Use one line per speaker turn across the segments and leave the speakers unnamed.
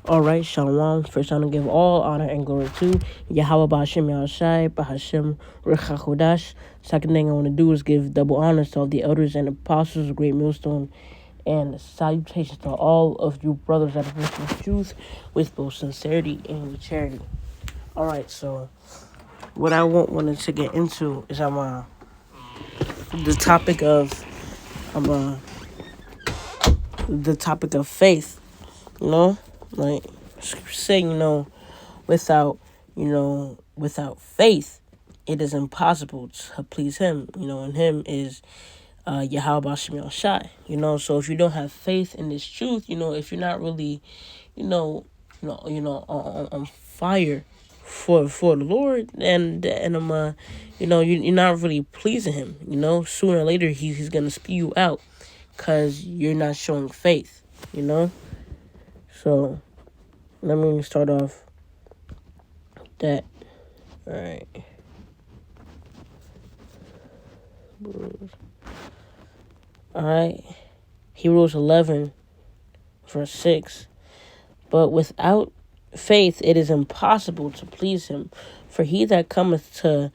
All right, Shalom. First, I'm going to give all honor and glory to Yahweh Ba'Hashem Yahushai, Ba'Hashem Rechachodash. Second thing I want to do is give double honors to all the elders and apostles of Great Millstone, and salutations to all of you brothers that have listened to truth with both sincerity and charity. All right, so what I wanted to get into is the topic of faith. Like saying, without faith, it is impossible to please Him. And Him is Yahweh Ba'Hashem Yahushai. So if you don't have faith in this truth, if you're not really, on fire for the Lord, and you're not really pleasing Him. Sooner or later He's gonna spew you out, cause you're not showing faith. So let me start off that. All right. All right. Hebrews 11, verse 6. But without faith it is impossible to please Him. For he that cometh to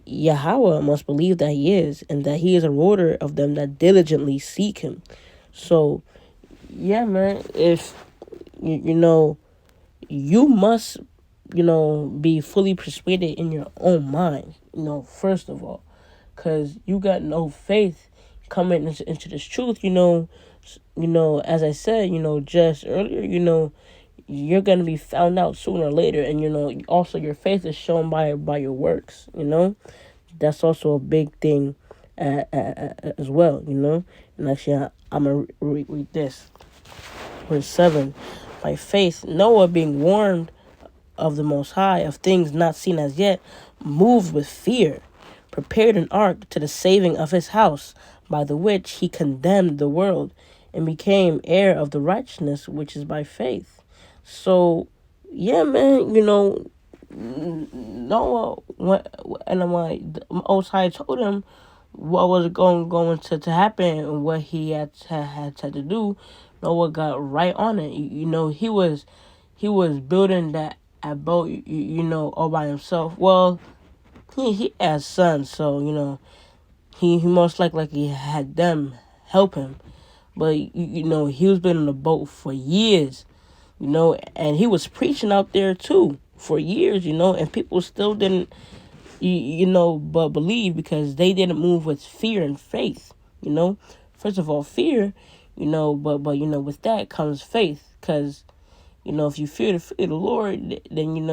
Yahweh must believe that He is, and that He is a rewarder of them that diligently seek Him. So, yeah, man, if, you must, be fully persuaded in your own mind, first of all. Because you got no faith coming into this truth, as I said, just earlier, you're going to be found out sooner or later. And, also your faith is shown by your works, That's also a big thing as well, And actually, I'm going to read this. Verse 7. By faith, Noah, being warned of the Most High, of things not seen as yet, moved with fear, prepared an ark to the saving of his house, by the which he condemned the world, and became heir of the righteousness which is by faith. So, yeah, man, Noah, and the Most High told him what was going to happen and what he had to do. Noah got right on it. He was building that boat, all by himself. Well, he has sons, so he most likely had them help him. But he was been on the boat for years, and he was preaching out there too for years, and people still didn't but believe, because they didn't move with fear and faith. First of all, fear, but with that comes faith, because if you fear the Lord, then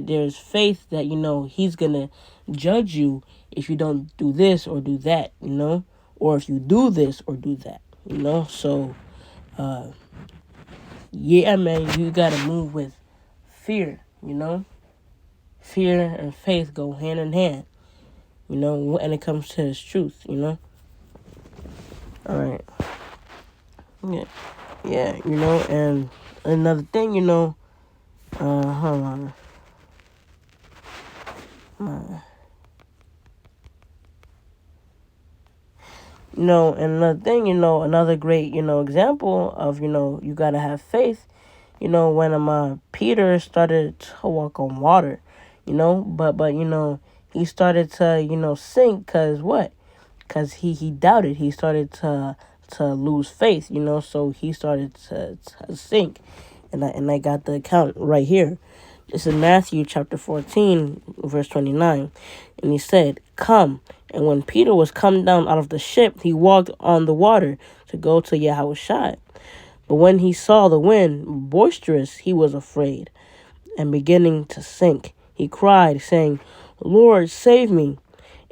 there's faith that He's gonna judge you if you don't do this or do that, or if you do this or do that, So, yeah, man, you gotta move with fear, Fear and faith go hand in hand, when it comes to His truth, All right. Yeah, and another thing, hold on. And another thing, another great, example of, you gotta have faith, when Peter started to walk on water, but he started to, sink, cause what? Cause he doubted. He started to lose faith, so he started to sink. And I got the account right here. This is Matthew chapter 14, verse 29. And he said, "Come." And when Peter was come down out of the ship, he walked on the water to go to Yahushua. But when he saw the wind boisterous, he was afraid, and beginning to sink, he cried, saying, "Lord, save me."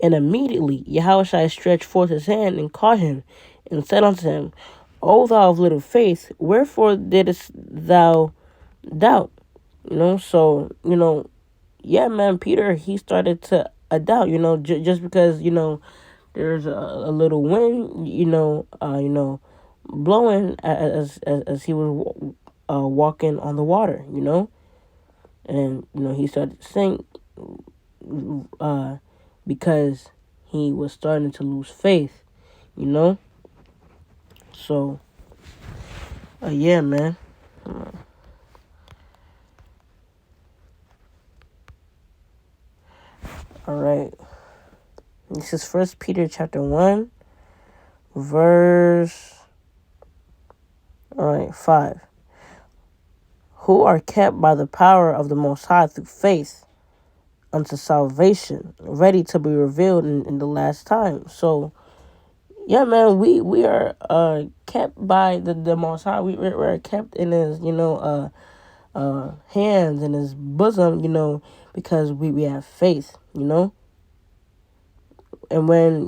And immediately Yahushua stretched forth his hand and caught him, and said unto him, O thou of little faith, wherefore didst thou doubt? So, yeah, man, Peter, he started to doubt, just because, there's a little wind, blowing as he was walking on the water, and, he started to sink, because he was starting to lose faith, So, yeah, man. All right. This is First Peter chapter 1, verse 5. Who are kept by the power of the Most High through faith unto salvation, ready to be revealed in the last time. So, yeah, man, we are kept by the Most High. We're kept in His, hands, in His bosom, because we have faith, and when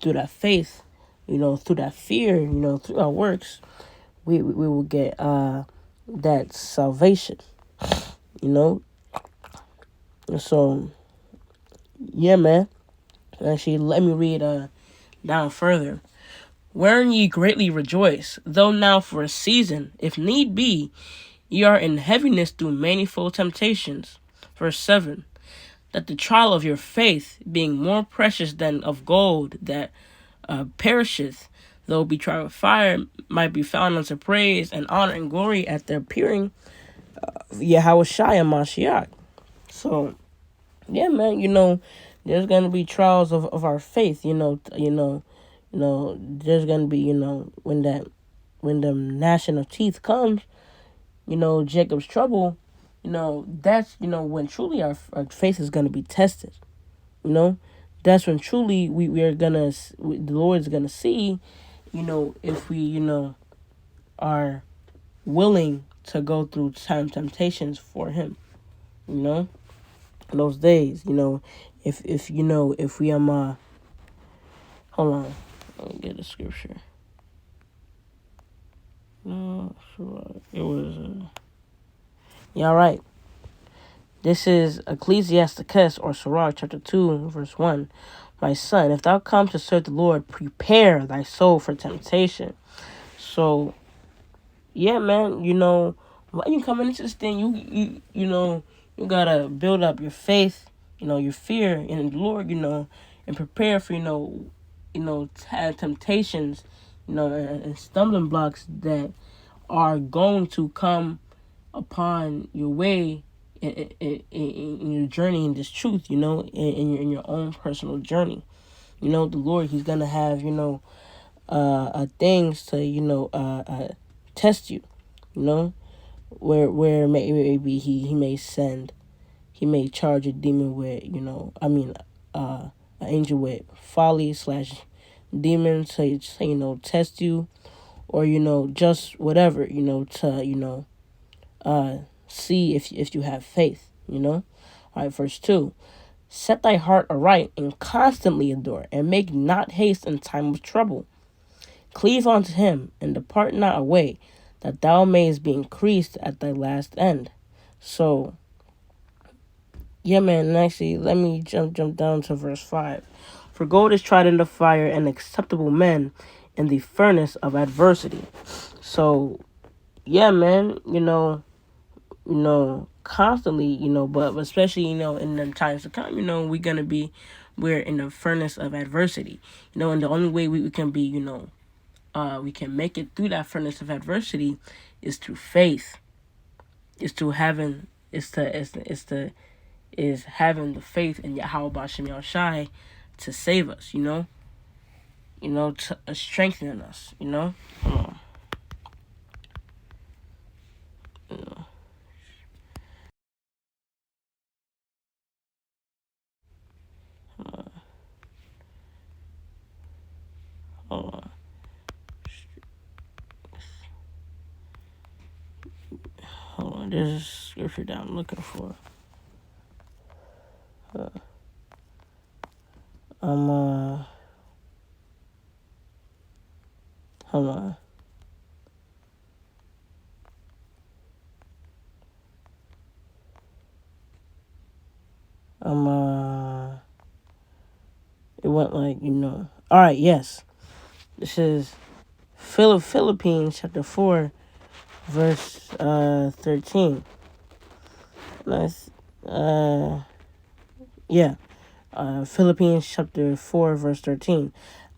through that faith, through that fear, through our works, we will get that salvation, you know. So yeah, man. Actually, let me read down further. Wherein ye greatly rejoice, though now for a season, if need be, ye are in heaviness through manifold temptations. Verse 7. That the trial of your faith, being more precious than of gold that perisheth, though be tried with fire, might be found unto praise and honor and glory at the appearing of Yahweh Shai and Mashiach. So, yeah, man, there's gonna be trials of our faith. There's gonna be, when the gnashing of teeth comes, Jacob's trouble, that's when truly our faith is gonna be tested. That's when truly we are gonna, the Lord's gonna see, if we are willing to go through temptations for Him. In those days, if we hold on, let me get the scripture. No, sure, it was yeah, right. This is Ecclesiasticus or Sirach chapter 2 verse 1. My son, if thou come to serve the Lord, prepare thy soul for temptation. So yeah, man, when you come into this thing, you gotta build up your faith, your fear in the Lord, and prepare for temptations, and stumbling blocks that are going to come upon your way in your journey in this truth, in your own personal journey. The Lord, He's gonna have things to test you, where maybe he may send, He may charge a demon with an angel with folly / demon to test you, or just whatever, to see if you have faith. All right, verse 2. Set thy heart aright and constantly endure, and make not haste in time of trouble. Cleave unto Him, and depart not away, that thou mayest be increased at thy last end. So, yeah, man, and actually, let me jump down to verse 5. For gold is tried in the fire, and acceptable men in the furnace of adversity. So, yeah, man, constantly, but especially, in the times to come, we're in the furnace of adversity, and the only way we can be, we can make it through that furnace of adversity is through faith, is having the faith in Yahweh Bashem Yahushai to save us, to strengthen us, Hold on. Hold on, there's a scripture that I'm looking for. Hold on. It went like, All right, yes. This is Philippines chapter 4, verse 13. Nice. Yeah. Philippines chapter 4, verse 13.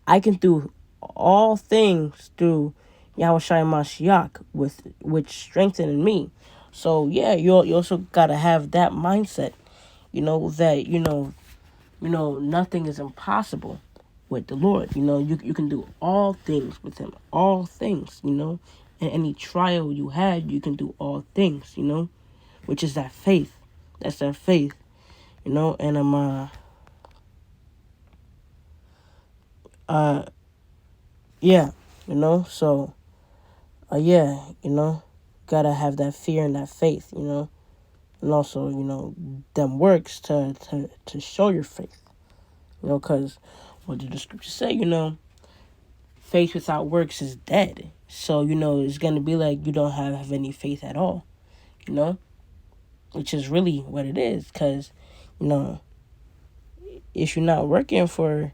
I can do all things through Yahushua Mashiach, which strengthened me. So yeah, you also gotta have that mindset. that, nothing is impossible with the Lord. You can do all things with him. All things, In any trial you had, you can do all things, which is that faith. That's that faith, and yeah, so, yeah, gotta have that fear and that faith, and also, them works to show your faith, because what did the scripture say, faith without works is dead. So, it's going to be like you don't have any faith at all, which is really what it is. Because, if you're not working for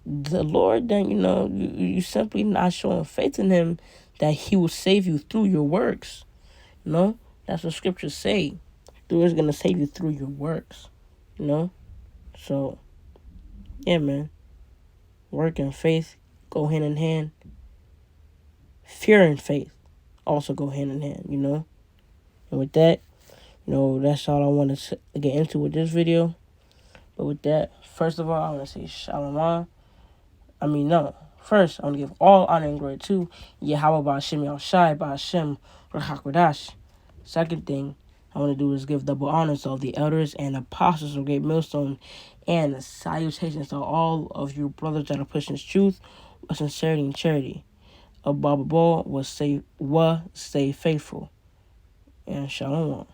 the Lord, then, you simply not showing faith in him that he will save you through your works. That's what scriptures say. The Lord's going to save you through your works, So, yeah, man. Work and faith go hand in hand. Fear and faith also go hand in hand, And with that, that's all I wanted to get into with this video. But with that, first of all, I want to say Shalom. First, I want to give all honor and glory to Yahweh Ba'ashem Yahushai Ba'ashem Rahakwadash. Second thing I want to do is give double honors to all the elders and apostles of Great Millstone, and salutations to all of you brothers that are pushing this truth with sincerity and charity. Above all, stay faithful. And Shalom.